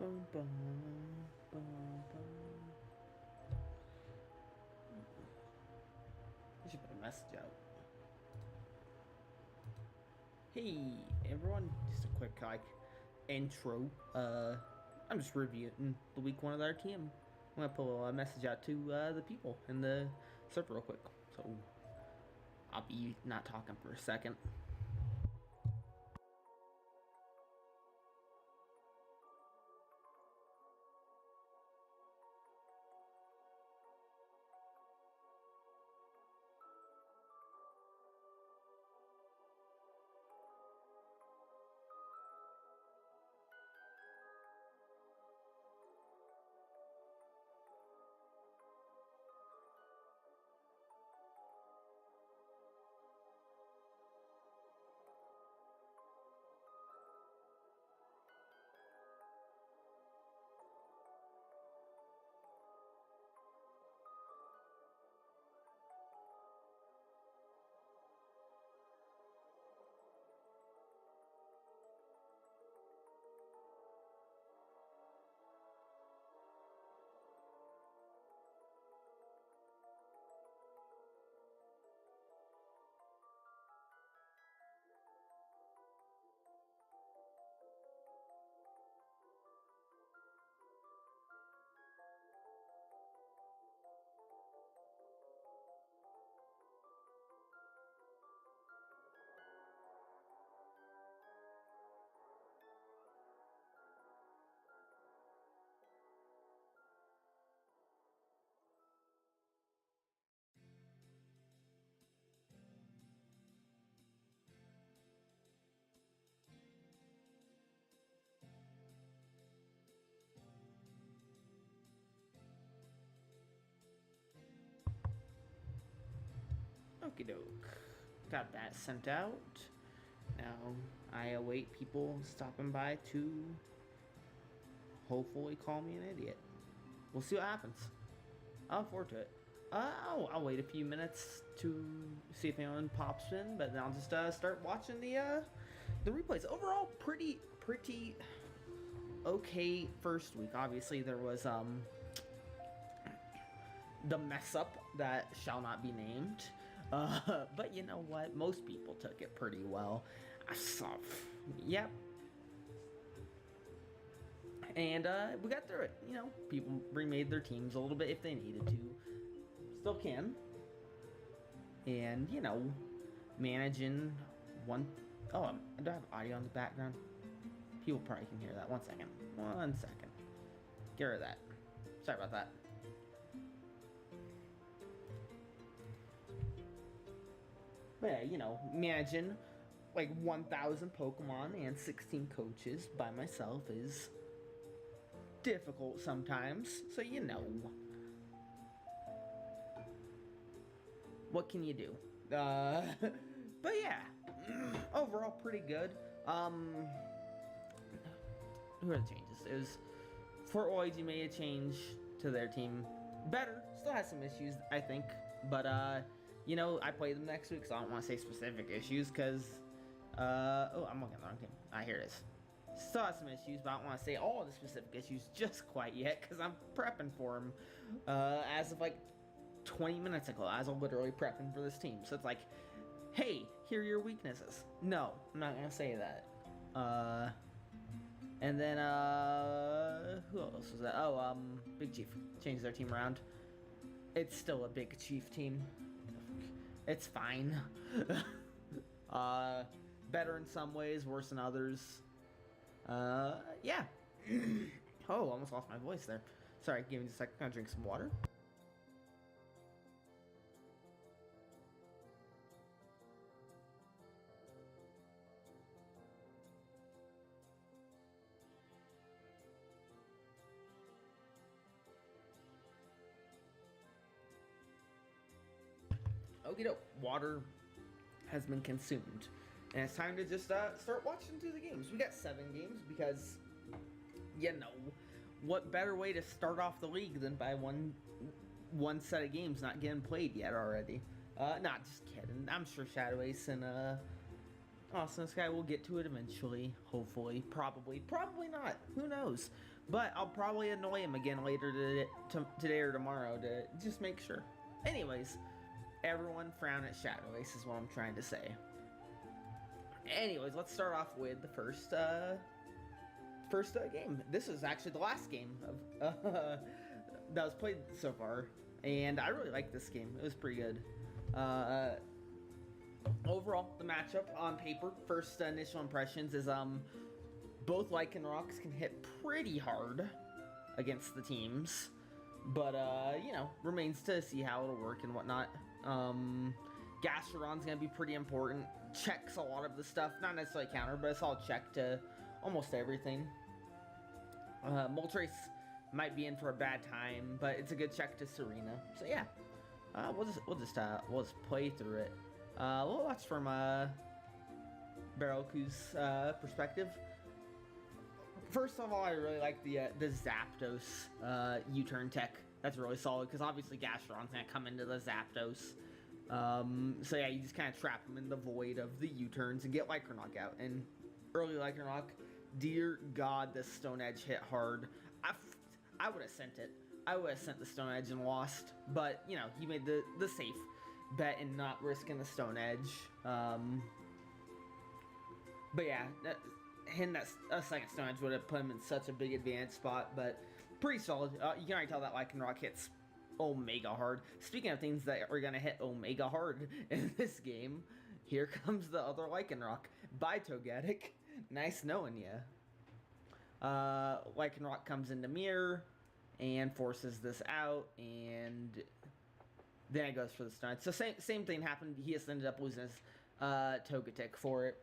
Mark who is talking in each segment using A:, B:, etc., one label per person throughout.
A: Boom, boom, boom, boom. I should put a message out. Hey everyone, just a quick intro. I'm just reviewing the week one of the RTM. I'm gonna pull a message out to the people in the server real quick. So I'll be not talking for a second. Okie doke. Got that sent out. Now I await people stopping by to hopefully call me an idiot. We'll see what happens. I'll look forward to it. I'll wait a few minutes to see if anyone pops in, but then I'll just start watching the replays. Overall, pretty okay first week. Obviously, there was the mess up that shall not be named. But you know what? Most people took it pretty well. Yep. And we got through it. You know, people remade their teams a little bit if they needed to. Still can. And, you know, managing one... Oh, do I have audio in the background? People probably can hear that. 1 second. 1 second. Get rid of that. Sorry about that. But yeah, you know, managing like 1,000 Pokemon and 16 coaches by myself is difficult sometimes. So, you know, what can you do? But yeah, overall pretty good. Who are the changes? It was Fort Oigi made a change to their team. Better, still has some issues, I think, but you know, I play them next week, so I don't want to say specific issues, because, oh, I'm looking at the wrong team. Here it is. Still has some issues, but I don't want to say all the specific issues just quite yet, because I'm prepping for them, as of, like, 20 minutes ago. I was literally prepping for this team, so it's like, hey, here are your weaknesses. No, I'm not going to say that. And then, who else was that? Oh, Big Chief changed their team around. It's still a Big Chief team. It's fine. Better in some ways, worse in others. Yeah. Oh, almost lost my voice there. Sorry, give me just a second. I'm gonna drink some water. Okie doke. Water has been consumed. And it's time to just start watching through the games. We got 7 games because, you know, what better way to start off the league than by one set of games not getting played yet already. Not just kidding. I'm sure Shadow Ace and Awesome Sky will get to it eventually. Hopefully. Probably. Probably not. Who knows? But I'll probably annoy him again later today or tomorrow to just make sure. Anyways, everyone frown at Shadow Ace is what I'm trying to say. Anyways, let's start off with the first game. This is actually the last game of that was played so far, and I really liked this game. It was pretty good. Overall, the matchup on paper, first initial impressions is both Lycanrocs can hit pretty hard against the teams, but you know, remains to see how it'll work and whatnot. Gastrodon's gonna be pretty important. Checks a lot of the stuff, not necessarily counter, but it's all check to almost everything. Moltres might be in for a bad time, but it's a good check to Serena. So yeah, we'll just play through it. We'll watch from Baroku's perspective. First of all, I really like the Zapdos U-turn tech. That's really solid because obviously Gastrodon's gonna come into the Zapdos. So yeah, you just kind of trap him in the void of the U-turns and get Lycanroc out. And early Lycanroc, dear God, this Stone Edge hit hard. I would have sent it. I would have sent the Stone Edge and lost. But, you know, he made the safe bet in not risking the Stone Edge. But yeah, hitting that second Stone Edge would have put him in such a big advanced spot. But pretty solid. You can already tell that Lycanroc hits Omega hard. Speaking of things that are going to hit Omega hard in this game, here comes the other Lycanroc. Bye, Togetic. Nice knowing ya. Lycanroc comes into Mirror and forces this out, and then it goes for the stun. So same thing happened. He just ended up losing his Togetic for it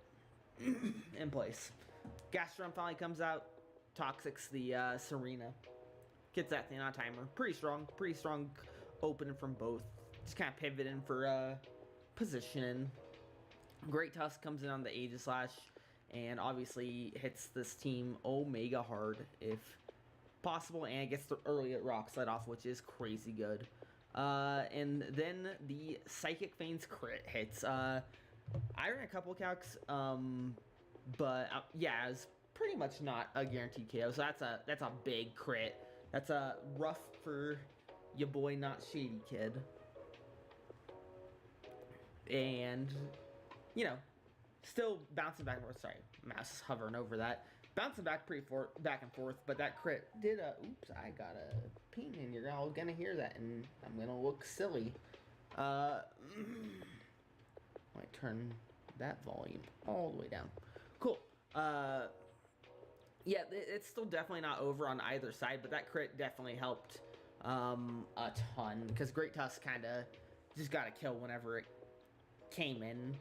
A: in place. Gastrodon finally comes out, Toxics the Serena. Gets that thing on timer. Pretty strong opening from both. Just kind of pivoting for positioning. Great Tusk comes in on the Aegislash and obviously hits this team Omega hard if possible, and it gets the early Rock Slide off, which is crazy good. And then the Psychic Veins crit hits. I ran a couple calcs, but yeah, it's pretty much not a guaranteed KO. So that's a big crit. That's rough for your boy, Not Shady Kid. And you know, still bouncing back and forth. Sorry, mouse is hovering over that. Bouncing back back and forth, but that crit did oops, I got a ping, and you're all gonna hear that, and I'm gonna look silly. Might turn that volume all the way down. Cool. Yeah, it's still definitely not over on either side, but that crit definitely helped a ton, because Great Tusk kind of just got a kill whenever it came in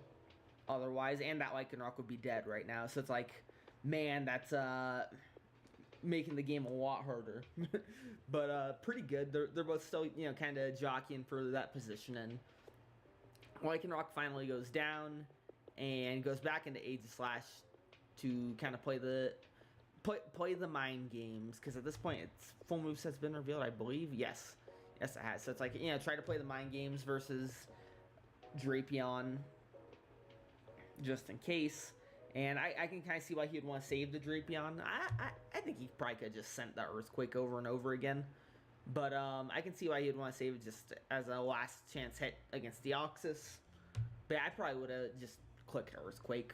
A: otherwise, and that Lycanroc would be dead right now, so it's like, man, that's making the game a lot harder. But pretty good. They're both still, you know, kind of jockeying for that position, and Lycanroc finally goes down and goes back into Aegislash to kind of play the mind games, because at this point its full moveset's been revealed, I believe. Yes it has. So it's like, you know, try to play the mind games versus Drapion just in case. And I can kind of see why he would want to save the Drapion. I think he probably could have just sent that Earthquake over and over again. But I can see why he would want to save it just as a last chance hit against Deoxys. But I probably would have just clicked Earthquake.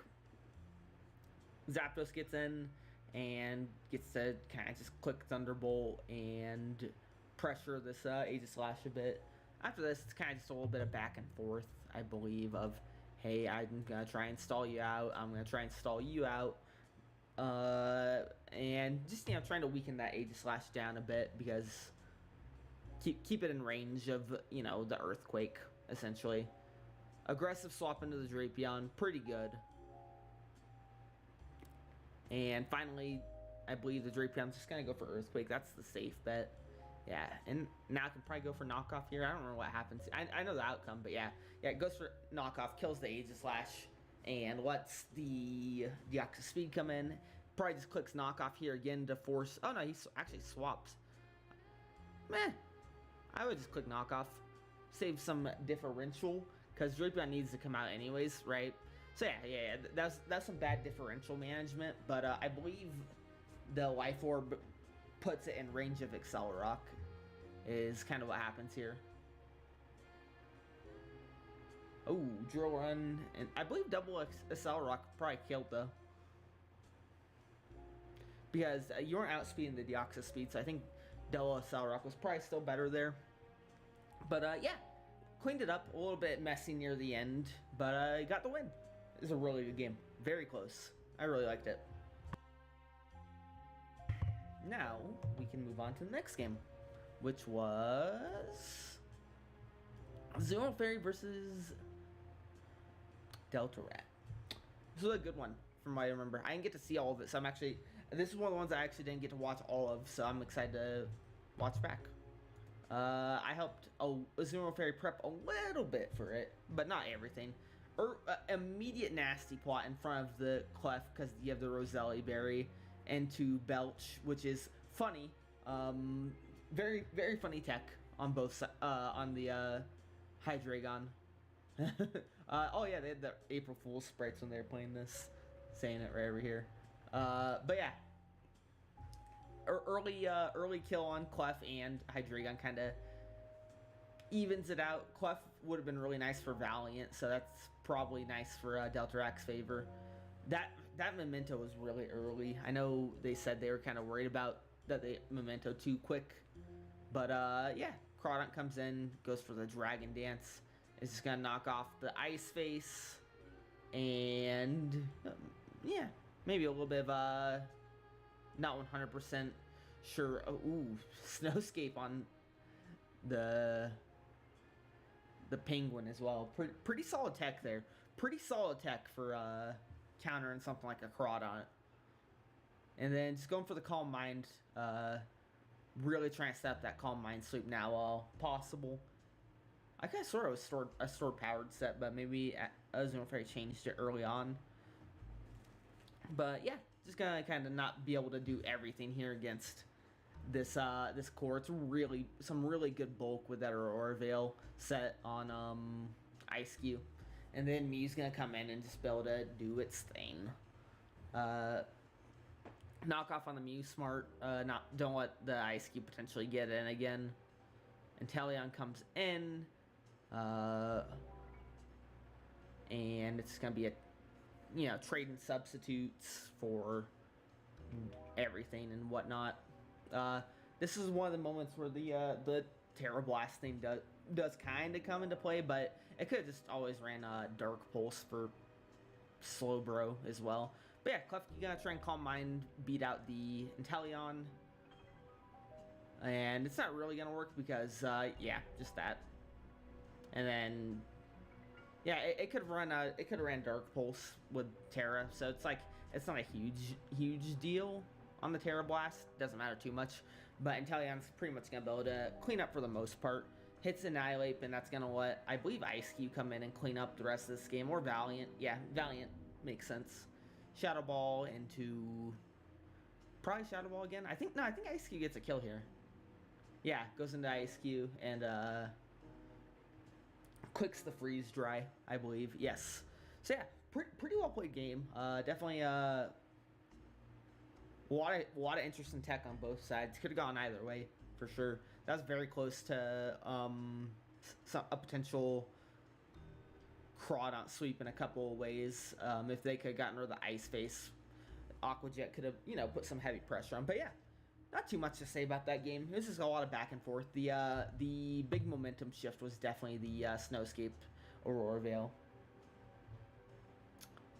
A: Zapdos gets in and gets to kind of just click Thunderbolt and pressure this Aegislash a bit. After this, it's kind of just a little bit of back and forth, I believe, of, hey, I'm going to try and stall you out, I'm going to try and stall you out, and just, you know, trying to weaken that Aegislash down a bit, because keep it in range of, you know, the Earthquake, essentially. Aggressive swap into the Drapion, pretty good. And finally, I believe the Drapion's just going to go for Earthquake. That's the safe bet. Yeah, and now I can probably go for knockoff here. I don't know what happens. I know the outcome, but yeah, it goes for knockoff, kills the Aegislash, and lets the Deoxys speed come in. Probably just clicks knockoff here again to force. Oh no, he actually swaps. Meh. I would just click knockoff, save some differential, because Drapion needs to come out anyways, right? So yeah, that's some bad differential management, but I believe the Life Orb puts it in range of Excel Rock, is kind of what happens here. Oh, drill run, and I believe double Excel Rock probably killed though. Because you weren't outspeeding the Deoxys speed, so I think double Excel Rock was probably still better there. But yeah, cleaned it up, a little bit messy near the end, but got the win. It was a really good game, very close. I really liked it. Now, we can move on to the next game, which was Zero Fairy versus Delta Rat. This was a good one, from what I remember. I didn't get to see all of it, so I'm actually... This is one of the ones I actually didn't get to watch all of, so I'm excited to watch back. I helped Zero Fairy prep a little bit for it, but not everything. Immediate nasty plot in front of the Clef, because you have the Roselli Berry, into Belch, which is funny. Very, very funny tech on both on the Hydreigon. Oh yeah, they had the April Fool's sprites when they were playing this, saying it right over here. But yeah, early kill on Clef and Hydreigon kind of evens it out. Clef would have been really nice for Valiant, so that's probably nice for Deltarac's favor. That Memento was really early. I know they said they were kind of worried about that they Memento too quick, but yeah, Crawdont comes in, goes for the Dragon Dance. It's just gonna knock off the Ice Face, and yeah, maybe a little bit of not 100% sure. Ooh, Snowscape on the Penguin as well. Pretty solid tech there. Pretty solid tech for countering something like a Crawdont. And then just going for the Calm Mind. Really trying to set up that Calm Mind sweep now while possible. I kind of sort of was a stored powered set, but maybe Zero Fairy changed it early on. But yeah, just gonna kind of not be able to do everything here against this this core. It's really some really good bulk with that Aurora Veil set on Ice Cube, and then Mew's gonna come in and just be able to do its thing. Knock off on the Mew smart. Don't let the Ice Cube potentially get in again. Inteleon comes in, and it's gonna be a trading substitutes for everything and whatnot. This is one of the moments where the Terra Blast thing does kind of come into play, but it could have just always ran Dark Pulse for Slowbro as well. But yeah, Clef, you gotta try and Calm Mind, beat out the Inteleon, and it's not really gonna work because yeah, just that. And then yeah, it could have ran Dark Pulse with Terra, so it's like it's not a huge deal on the Terra Blast. Doesn't matter too much, but Inteleon's pretty much gonna be able to clean up for the most part. Hits Annihilate, and that's gonna let I believe Ice Cube come in and clean up the rest of this game, or Valiant. Yeah, Valiant makes sense. Shadow Ball into probably Shadow Ball again. I think Ice Cube gets a kill here. Yeah, goes into Ice Cube and clicks the Freeze Dry, I believe. Yes. So yeah, pretty well played game. Definitely a lot of interesting tech on both sides. Could have gone either way for sure. That was very close to a potential Crawdont sweep in a couple of ways. If they could have gotten rid of the Ice Face, Aqua Jet could have put some heavy pressure on. But yeah, not too much to say about that game. It was just a lot of back and forth. The big momentum shift was definitely the Snowscape Aurora Veil.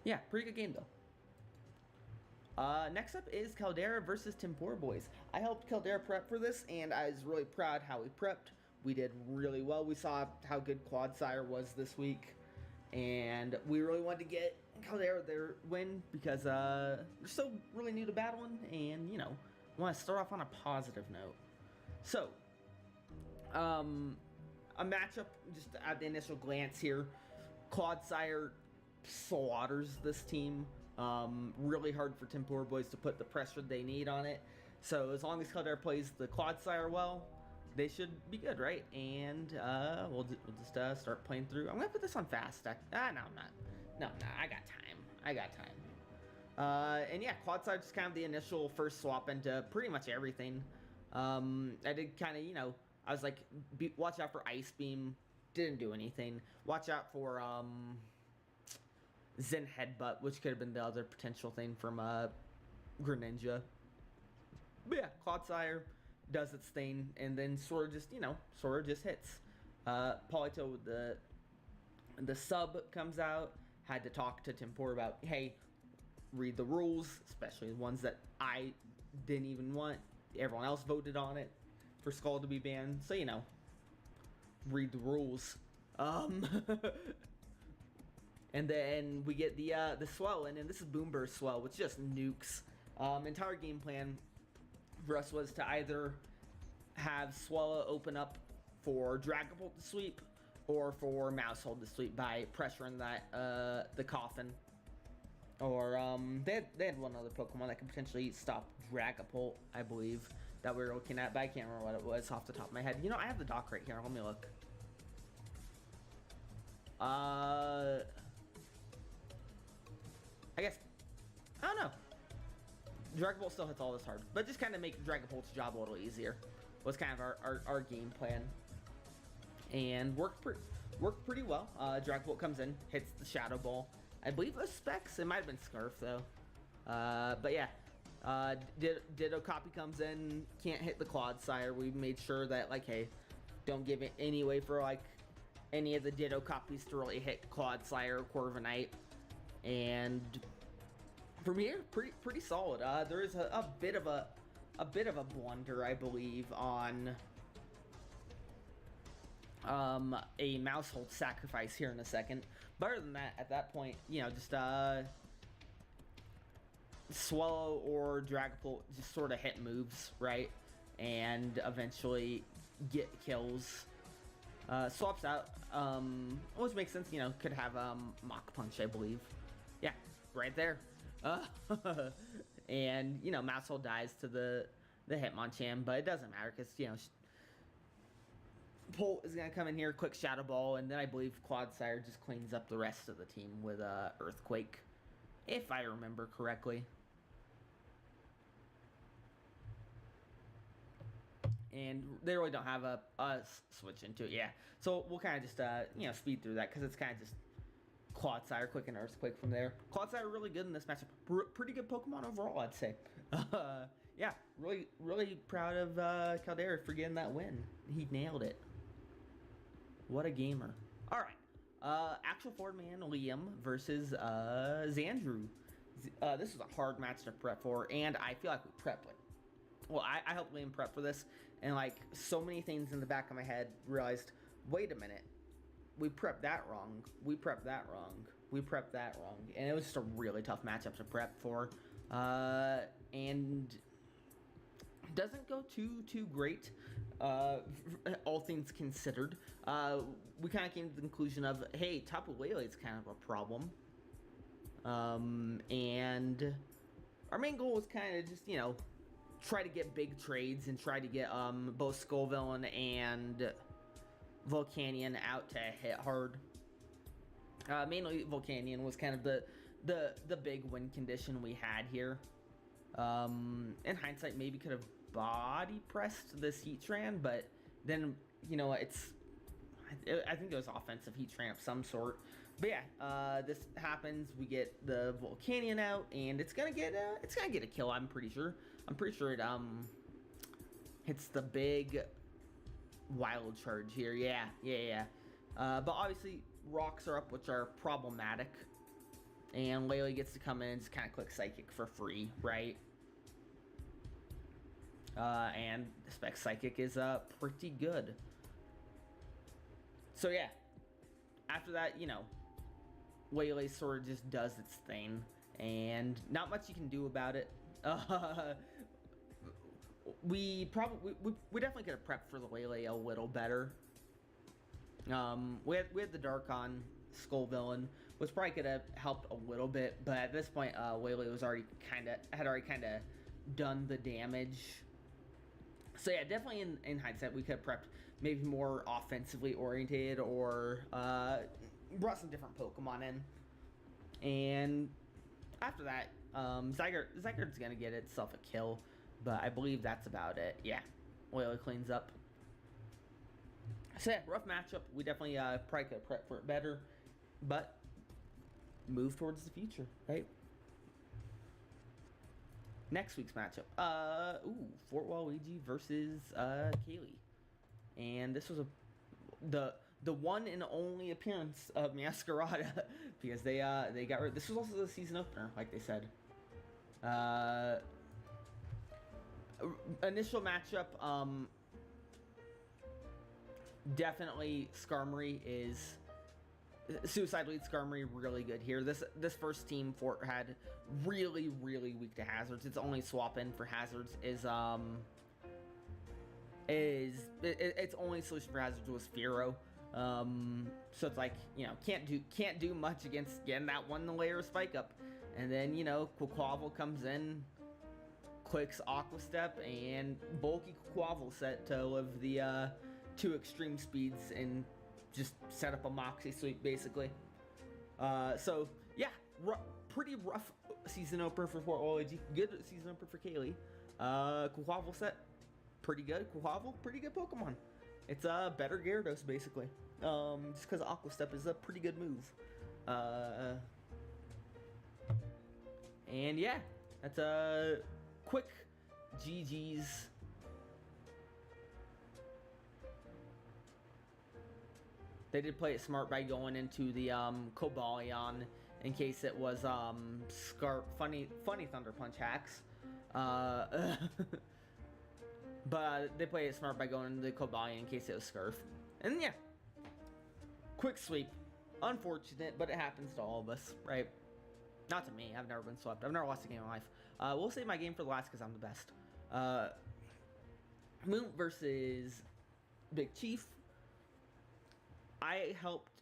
A: Yeah, pretty good game though. Next up is Caldera versus Tempura Boys. I helped Caldera prep for this, and I was really proud how we prepped. We did really well. We saw how good Quadsire was this week, and we really wanted to get Caldera their win because they're still really new to battling, and want to start off on a positive note. So, a matchup, just at the initial glance here, Quadsire slaughters this team. Really hard for Tempura Boys to put the pressure they need on it. So as long as Caldera plays the Quadsire well, they should be good, right? And we'll just start playing through. I'm gonna put this on fast. No, I'm not. No, I got time. And yeah, Quadsire just kind of the initial first swap into pretty much everything. I did kind of, I was like, watch out for Ice Beam. Didn't do anything. Watch out for Zen Headbutt, which could have been the other potential thing from Greninja. But yeah, Quadsire does its thing, and then sort of just hits. Polito with the sub comes out. Had to talk to Tempor about, hey, read the rules, especially the ones that I didn't even want. Everyone else voted on it for Skull to be banned, so read the rules. And then we get the swell in, and this is Boom Burst Swell, which just nukes. Entire game plan for us was to either have Swella open up for Dragapult to sweep, or for Mousehold to sweep by pressuring that the coffin. Or they had one other Pokemon that could potentially stop Dragapult, I believe, that we were looking at, but I can't remember what it was off the top of my head. I have the doc right here. Let me look. I guess, I don't know. Dragapult still hits all this hard, but just kind of make Dragapult's job a little easier was kind of our game plan. And worked pretty well. Dragapult comes in, hits the Shadow Ball. I believe it was Specs. It might have been Scarf, though. But yeah. Ditto Copy comes in, can't hit the Quadsire. We made sure that, like, hey, don't give it any way for, like, any of the Ditto Copies to really hit Quadsire or Corviknight. And from here, pretty solid. There is a bit of a blunder, I believe, on a Mousehold sacrifice here in a second. But other than that, at that point, just Swallow or Dragapult just sort of hit moves, right? And eventually get kills. Swaps out, which makes sense, could have Mach Punch, I believe. Yeah, right there. And, Mousehold dies to the Hitmonchan, but it doesn't matter because, Bolt is going to come in here, quick Shadow Ball, and then I believe Quadsire just cleans up the rest of the team with Earthquake, if I remember correctly. And they really don't have a switch into it, yeah. So we'll kind of just, speed through that because it's kind of just Quadsire, quick and Earthquake from there. Quadsire really good in this matchup. Pretty good Pokemon overall, I'd say. Yeah, really proud of Caldera for getting that win. He nailed it. What a gamer. All right. Actual Ford Man Liam versus Xandru. This was a hard match to prep for, and I feel like we prepped it. Well, I helped Liam prep for this, and like so many things in the back of my head realized, wait a minute, we prepped that wrong. We prepped that wrong. We prepped that wrong. And it was just a really tough matchup to prep for. And doesn't go too great, all things considered. We kind of came to the conclusion of, hey, Tapu Lele is kind of a problem. And our main goal was kind of just, try to get big trades and try to get both Skullvillain and Volcanion out to hit hard. Mainly Volcanion was kind of the big win condition we had here. In hindsight, maybe could have body pressed this Heatran, but then I think it was offensive Heatran of some sort. But yeah, this happens. We get the Volcanion out, and it's gonna get a kill. I'm pretty sure it hits the big Wild Charge here. Yeah. But obviously rocks are up, which are problematic. And Lele gets to come in and just kind of click Psychic for free, right? And Spec Psychic is pretty good. So yeah, after that, Lele sort of just does its thing, and not much you can do about it. We definitely could have prepped for the Lele a little better. We had the Darkon Skullvillain, which probably could have helped a little bit, but at this point, Lele was already kind of done the damage. So yeah, definitely in hindsight, we could have prepped maybe more offensively oriented, or brought some different Pokemon in. And after that, Zygarde's gonna get itself a kill, but I believe that's about it. Yeah, Oily cleans up. So yeah, rough matchup. We definitely probably could prep for it better, but move towards the future, right? Next week's matchup. Fort Waluigi versus Kaylee, and this was the one and only appearance of Masquerada because they got rid. This was also the season opener, like they said. Initial matchup. Definitely Skarmory is Suicide Lead Skarmory really good here. This first team Fort had really weak to hazards. Its only swap in for hazards is its only solution for hazards was Fearow. So it's like, you know, can't do much against getting that one layer of spike up. And then, you know, Quaquaval comes in, clicks Aqua Step, and bulky Quaquaval set to live the 2 extreme speeds and just set up a Moxie sweep basically. So yeah, pretty rough season opener for Fort Waluigi. Good season opener for Kaylee. Quaquaval set, pretty good. Quaquaval, pretty good Pokemon. It's a better Gyarados basically. Just because Aqua Step is a pretty good move. And yeah, that's a quick GG's. They did play it smart by going into the Cobalion in case it was funny Thunder Punch hacks. But they played it smart by going into the Cobalion in case it was Scarf. And yeah, quick sweep. Unfortunate, but it happens to all of us, right? Not to me. I've never been swept. I've never lost a game in life. We'll save my game for the last because I'm the best. Moon versus Big Chief. I helped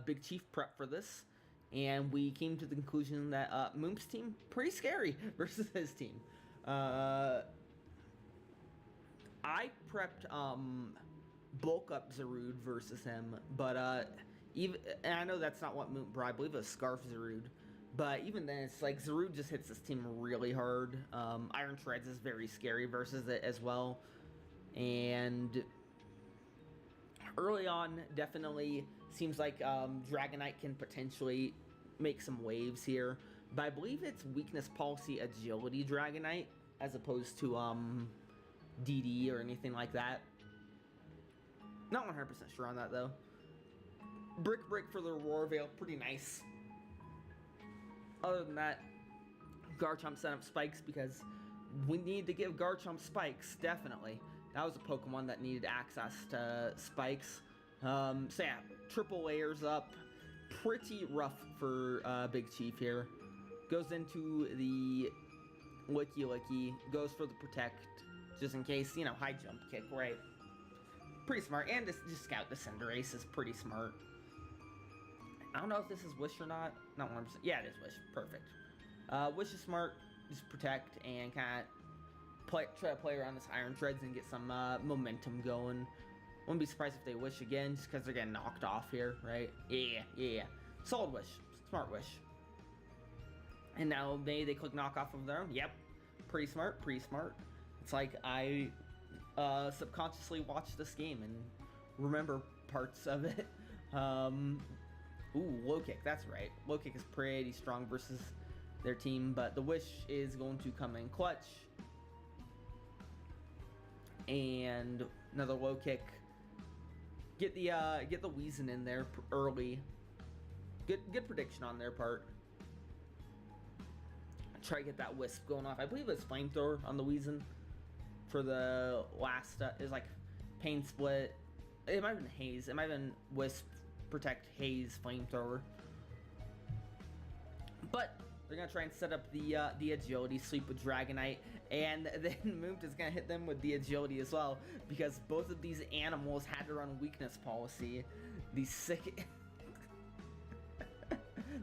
A: Big Chief prep for this, and we came to the conclusion that Moon's team pretty scary versus his team. I prepped bulk up Zarude versus him, but even and I know that's not what Moon brought. I believe it was Scarf Zarude, but even then, it's like Zarude just hits this team really hard. Iron Shreds is very scary versus it as well, and early on, definitely seems like Dragonite can potentially make some waves here. But I believe it's weakness policy agility Dragonite as opposed to DD or anything like that. Not 100% sure on that though. Brick for the Aurora Veil, pretty nice. Other than that, Garchomp set up spikes because we need to give Garchomp spikes, definitely. That was a Pokemon that needed access to spikes. So yeah, triple layers up. Pretty rough for Big Chief here. Goes into the Licky, goes for the Protect, just in case, you know, high jump kick, right? Pretty smart, and just Scout the Cinderace is pretty smart. I don't know if this is Wish or not. Not 100%. Yeah, it is Wish. Perfect. Wish is smart, just Protect, and kind of try to play around this Iron Shreds and get some momentum going. Wouldn't be surprised if they Wish again, just because they're getting knocked off here, right? Yeah. Solid Wish. Smart Wish. And now maybe they click knock off of their own. Yep. Pretty smart. It's like I subconsciously watch this game and remember parts of it. Low kick. That's right. Low kick is pretty strong versus their team, but the Wish is going to come in clutch. And another low kick. Get the Weezing in there early. Good prediction on their part. Try to get that Wisp going off. I believe it's Flamethrower on the Weezing for the last. Is like Pain Split. It might have been Haze. It might have been Wisp, Protect, Haze, Flamethrower. But they're gonna try and set up the agility sweep with Dragonite, and then Moont is gonna hit them with the agility as well because both of these animals had to run weakness policy. These sick.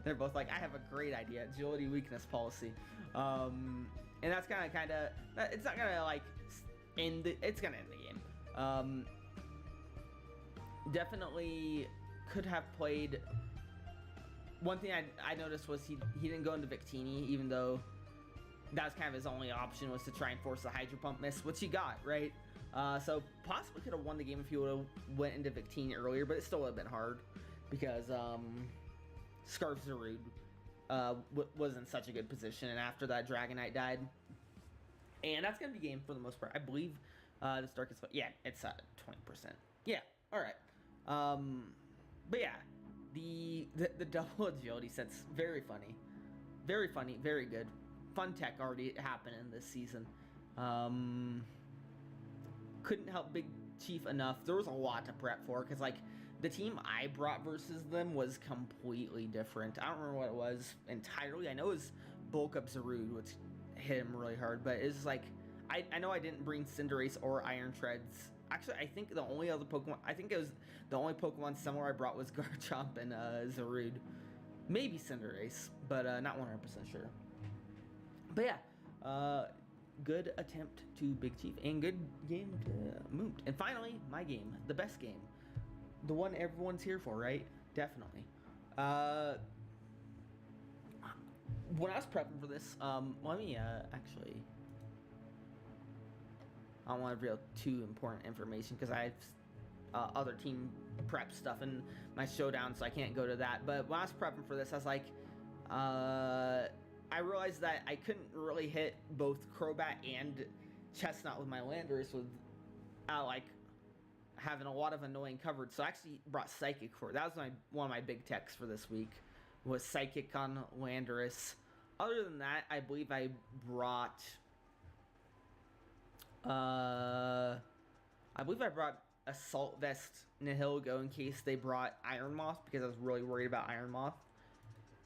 A: They're both like, I have a great idea, agility weakness policy, and that's kind of. It's not gonna like end. It's gonna end the game. Definitely could have played one thing I noticed was he didn't go into Victini, even though that was kind of his only option, was to try and force the Hydro Pump miss, which he got, right? So possibly could have won the game if he would have went into Victini earlier, but it still would have been hard because Scarf Zarude was in such a good position, and after that Dragonite died. And that's going to be game for the most part. I believe this Darkest... Yeah, it's 20%. Yeah, alright. But yeah, the double agility set's very funny. Very funny, very good. Fun tech already happening this season. Couldn't help Big Chief enough. There was a lot to prep for, because, like, the team I brought versus them was completely different. I don't remember what it was entirely. I know it was Bulk Up Zarude, which hit him really hard, but it's like, I know I didn't bring Cinderace or Iron Treads. Actually, I think the only other Pokemon, I think it was the only Pokemon similar I brought was Garchomp and Zarude. Maybe Cinderace, but not 100% sure. But yeah, good attempt to Big Chief, and good game to Moot. And finally, my game, the best game. The one everyone's here for, right? Definitely. When I was prepping for this, let me actually... I don't want to reveal too important information because I have other team prep stuff in my showdown, so I can't go to that. But when I was prepping for this, I was like, I realized that I couldn't really hit both Crobat and Chestnut with my Landorus without, like, having a lot of annoying coverage. So I actually brought Psychic for it. That was one of my big techs for this week, was Psychic on Landorus. Other than that, I believe I brought... I brought Assault Vest Nihilego in case they brought Iron Moth, because I was really worried about Iron Moth.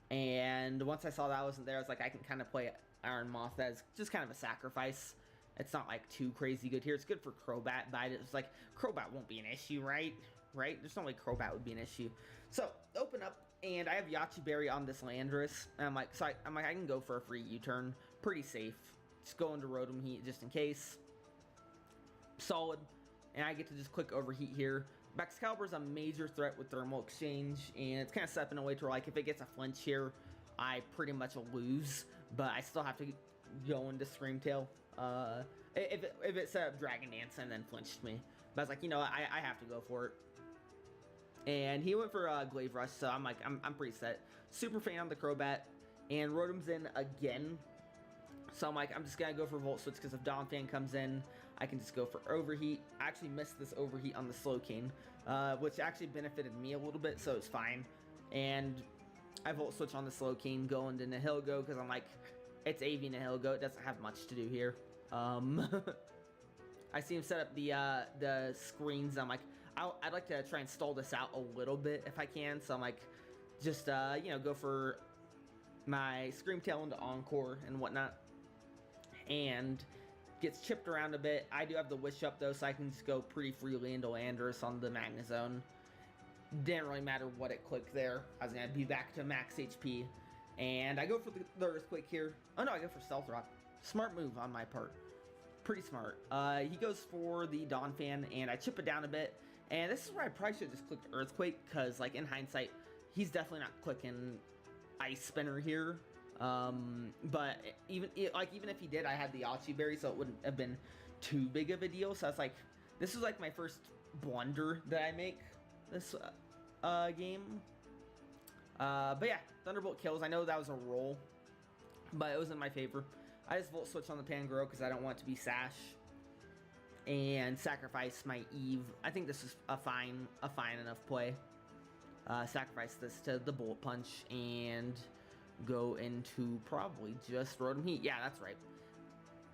A: And once I saw that wasn't there, I was like, I can kind of play Iron Moth as just kind of a sacrifice. It's not like too crazy good here. It's good for Crobat, but it's like, Crobat won't be an issue, right? Right? There's no way Crobat would be an issue. So, open up, and I have Yachi Berry on this Landorus. And I'm like, I can go for a free U-turn. Pretty safe. Just go into Rotom Heat just in case. Solid. And I get to just click Overheat here. Excalibur's a major threat with Thermal Exchange, and it's kind of set up in a way to where, like, if it gets a flinch here, I pretty much lose, but I still have to go into Scream Tail. If it set up Dragon Dance and then flinched me. But I was like, you know what, I have to go for it. And he went for Glaive Rush, so I'm like, I'm pretty set. Super fan on the Crobat, and Rotom's in again. So I'm like, I'm just gonna go for Volt Switch, because if Donphan comes in, I can just go for Overheat. I actually missed this Overheat on the Slowking, which actually benefited me a little bit, so it's fine. And I Volt Switch on the Slowking, go into Nihilego, because I'm like, it's AV Nihilego, it doesn't have much to do here. I see him set up the screens. I'm like, I'd like to try and stall this out a little bit if I can, so I'm like, just, you know, go for my Scream Tail into Encore and whatnot. And gets chipped around a bit. I do have the Wish Up, though, so I can just go pretty freely into Landorus on the Magnezone. Didn't really matter what it clicked there. I was going to be back to max HP. And I go for the Earthquake here. Oh, no, I go for Stealth Rock. Smart move on my part. Pretty smart. He goes for the Donphan, and I chip it down a bit. And this is where I probably should have just clicked Earthquake, because, like, in hindsight, he's definitely not clicking Ice Spinner here. But even if he did, I had the Yachi Berry, so it wouldn't have been too big of a deal. So I was like, this was like my first blunder that I make this game. But yeah, Thunderbolt kills. I know that was a roll, but it was in my favor. I just Volt Switch on the Pangrow because I don't want it to be Sash, and sacrifice my Eve. I think this is a fine enough play. Sacrifice this to the Bullet Punch and go into probably just Rotom Heat. Yeah, that's right.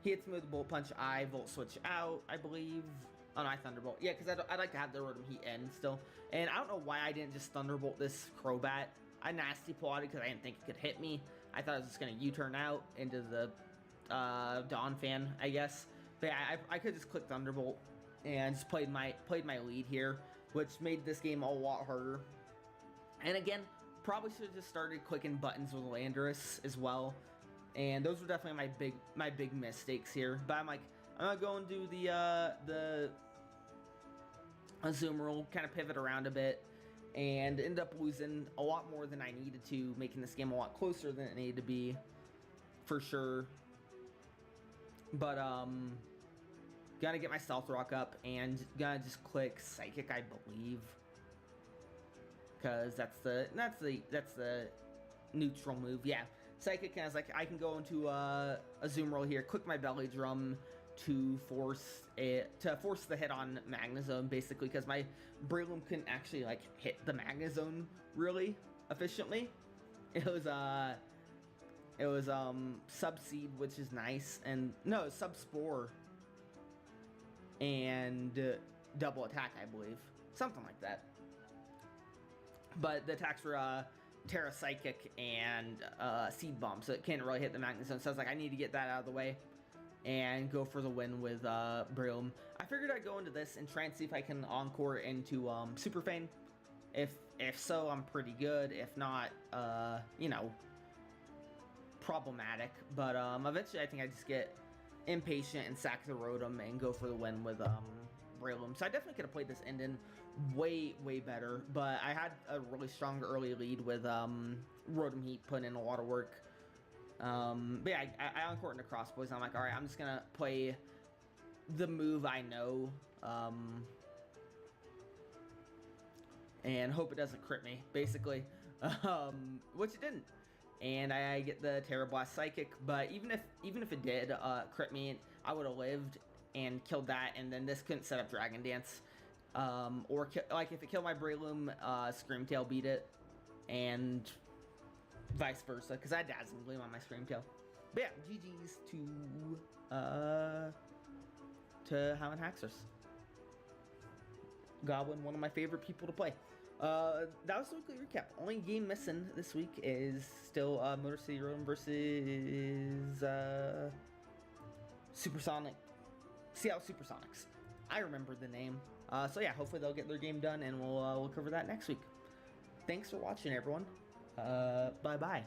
A: He hits me with the Bullet Punch. I Volt Switch out, I believe. Oh no, I Thunderbolt. Yeah, because I'd like to have the Rotom Heat end still. And I don't know why I didn't just Thunderbolt this Crobat. I Nasty Plotted because I didn't think it could hit me. I thought I was just going to U-turn out into the Donphan, I guess. But yeah, I could just click Thunderbolt and just played my lead here, which made this game a lot harder. And again, probably should have just started clicking buttons with Landorus as well. And those were definitely my big mistakes here. But I'm like, I'm gonna go and do the Azumarill, kind of pivot around a bit, and ended up losing a lot more than I needed to, making this game a lot closer than it needed to be, for sure. But, gotta get my Stealth Rock up, and gotta just click Psychic, I believe. Because that's the neutral move, yeah. Psychic, and I was like, I can go into a Zoom roll here, click my Belly Drum to force the hit on Magnezone, basically, because my Breloom couldn't actually, like, hit the Magnezone really efficiently. It was Subseed, which is nice, and no, Subspore and double attack, I believe, something like that. But the attacks were Terra Psychic and Seed Bomb, so it can't really hit the Magnezone. So I was like, I need to get that out of the way and go for the win with Breloom. I figured I'd go into this and try and see if I can encore into Super Feint. If so, I'm pretty good. If not, you know, problematic. But eventually I think I just get impatient and sack the Rotom and go for the win with Breloom. So I definitely could have played this Endin way better, but I had a really strong early lead with Rotom Heat, putting in a lot of work. But yeah, I encore into Crossboys, and I'm like, alright, I'm just gonna play the move I know, and hope it doesn't crit me, basically, which it didn't. And I get the Terra Blast Psychic, but even if it did crit me, I would have lived and killed that, and then this couldn't set up Dragon Dance. Or like if it killed my Breloom, Screamtail beat it, and vice versa, because I had Dazzling Gleam on my Screamtail. But yeah, GG's to Highland Haxorus. Goblin, one of my favorite people to play. That was the weekly recap. Only game missing this week is still Motor City Rotom versus Supersonic. Seattle Supersonics. I remember the name. So yeah, hopefully they'll get their game done, and we'll cover that next week. Thanks for watching, everyone. Bye-bye.